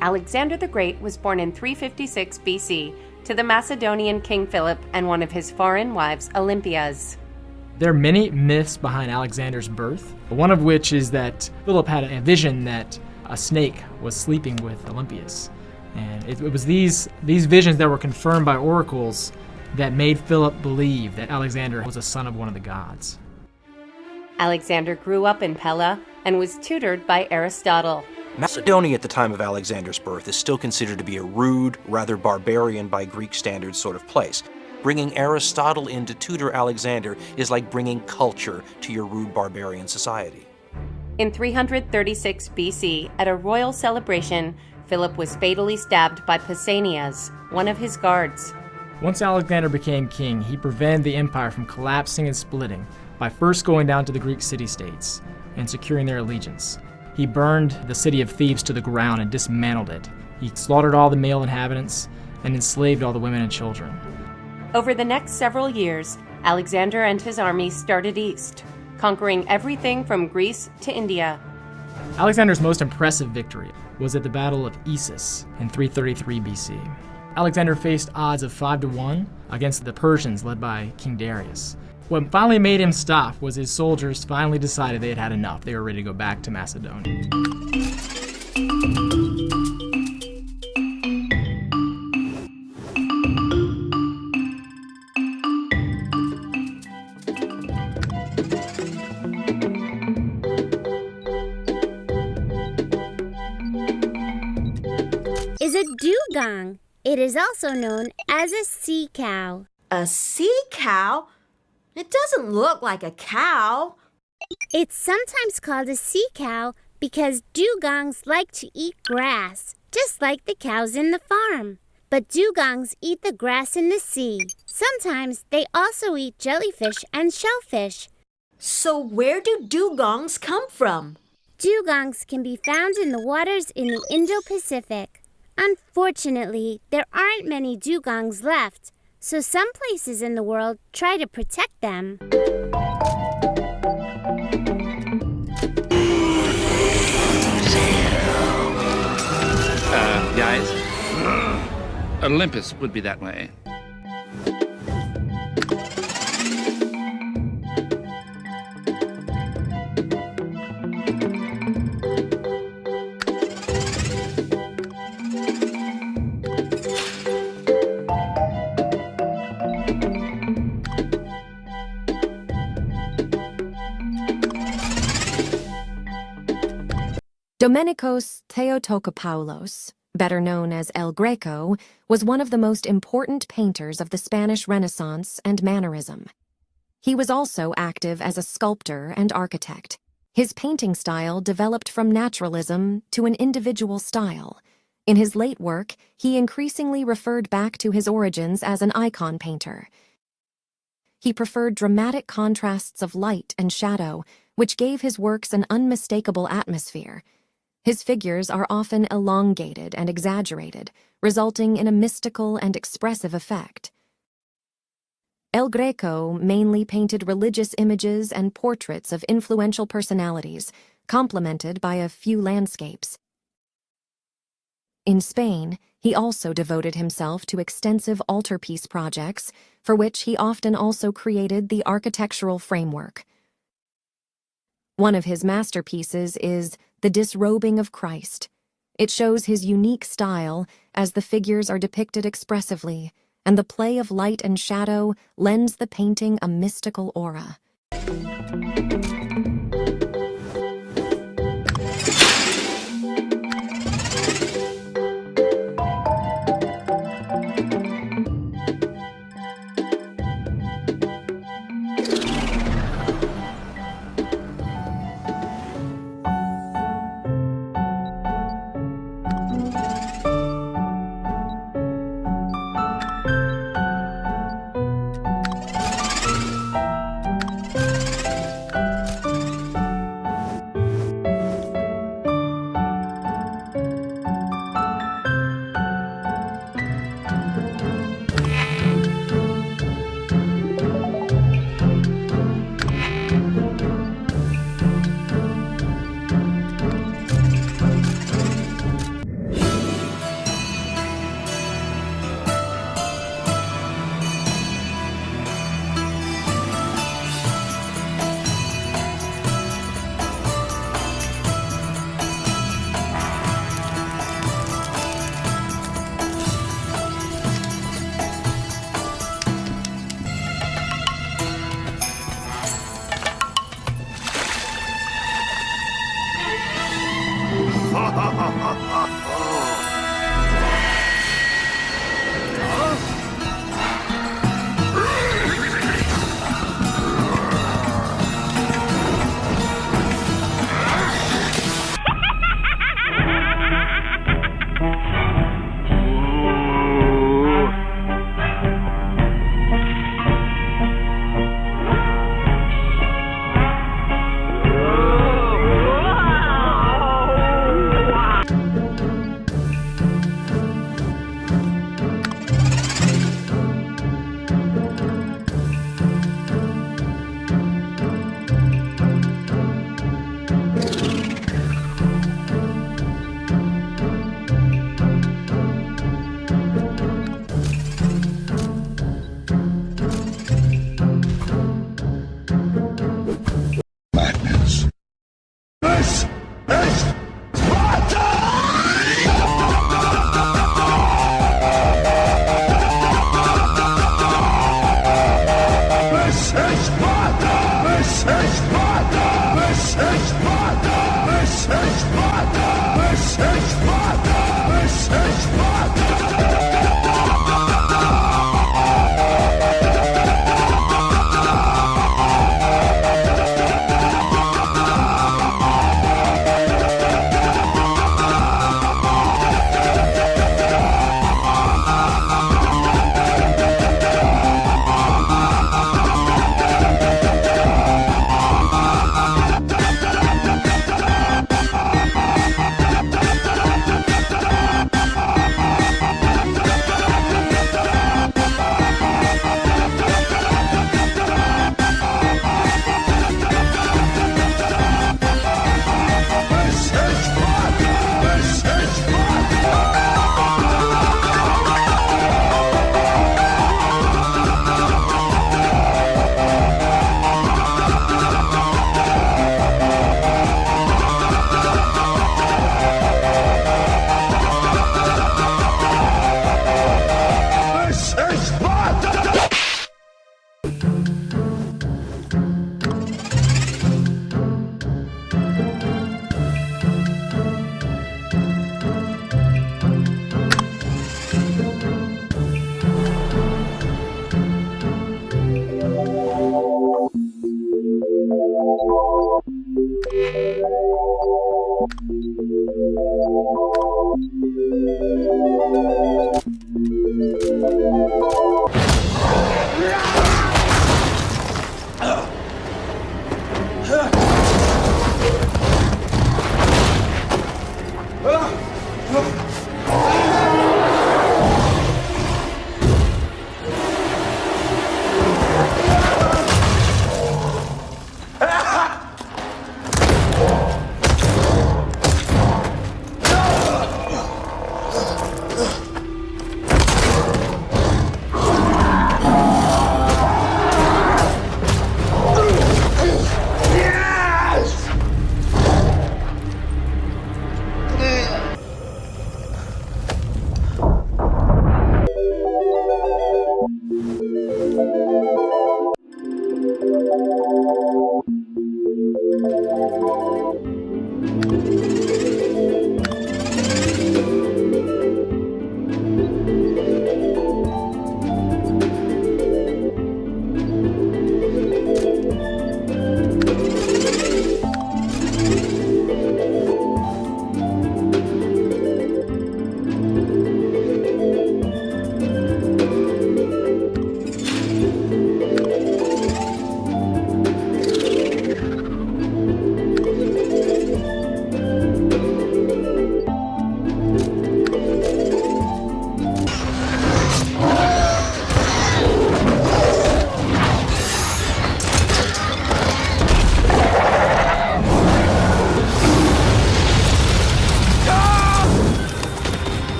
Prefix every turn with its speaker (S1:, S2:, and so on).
S1: Alexander the Great was born in 356 BC to the Macedonian King Philip and one of his foreign wives, Olympias.
S2: There are many myths behind Alexander's birth, one of which is that Philip had a vision that a snake was sleeping with Olympias. And it was these visions that were confirmed by oracles that made Philip believe that Alexander was a son of one of the gods.
S1: Alexander grew up in Pella and was tutored by Aristotle.
S3: Macedonia at the time of Alexander's birth is still considered to be a rude, rather barbarian by Greek standards sort of place. Bringing Aristotle in to tutor Alexander is like bringing culture to your rude barbarian society.
S1: In 336 BC, at a royal celebration, Philip was fatally stabbed by Pausanias, one of his guards.
S2: Once Alexander became king, he prevented the empire from collapsing and splitting by first going down to the Greek city-states and securing their allegiance. He burned the city of Thebes to the ground and dismantled it. He slaughtered all the male inhabitants and enslaved all the women and children.
S1: Over the next several years, Alexander and his army started east, conquering everything from Greece to India.
S2: Alexander's most impressive victory was at the Battle of Issus in 333 BC. Alexander faced odds of 5-1 against the Persians led by King Darius. What finally made him stop was his soldiers finally decided they had had enough. They were ready to go back to Macedonia.
S4: Is a dugong. It is also known as a sea cow.
S5: A sea cow? It doesn't look like a cow.
S4: It's sometimes called a sea cow because dugongs like to eat grass, just like the cows in the farm. But dugongs eat the grass in the sea. Sometimes they also eat jellyfish and shellfish.
S5: So where do dugongs come from?
S4: Dugongs can be found in the waters in the Indo-Pacific. Unfortunately, there aren't many dugongs left, so some places in the world try to protect them.
S6: Guys, Olympus would be that way.
S7: Domenicos Theotokopoulos, better known as El Greco, was one of the most important painters of the Spanish Renaissance and Mannerism. He was also active as a sculptor and architect. His painting style developed from naturalism to an individual style. In his late work, he increasingly referred back to his origins as an icon painter. He preferred dramatic contrasts of light and shadow, which gave his works an unmistakable atmosphere. His figures are often elongated and exaggerated, resulting in a mystical and expressive effect. El Greco mainly painted religious images and portraits of influential personalities, complemented by a few landscapes. In Spain, he also devoted himself to extensive altarpiece projects, for which he often also created the architectural framework. One of his masterpieces is The Disrobing of Christ. It shows his unique style as the figures are depicted expressively, and the play of light and shadow lends the painting a mystical aura.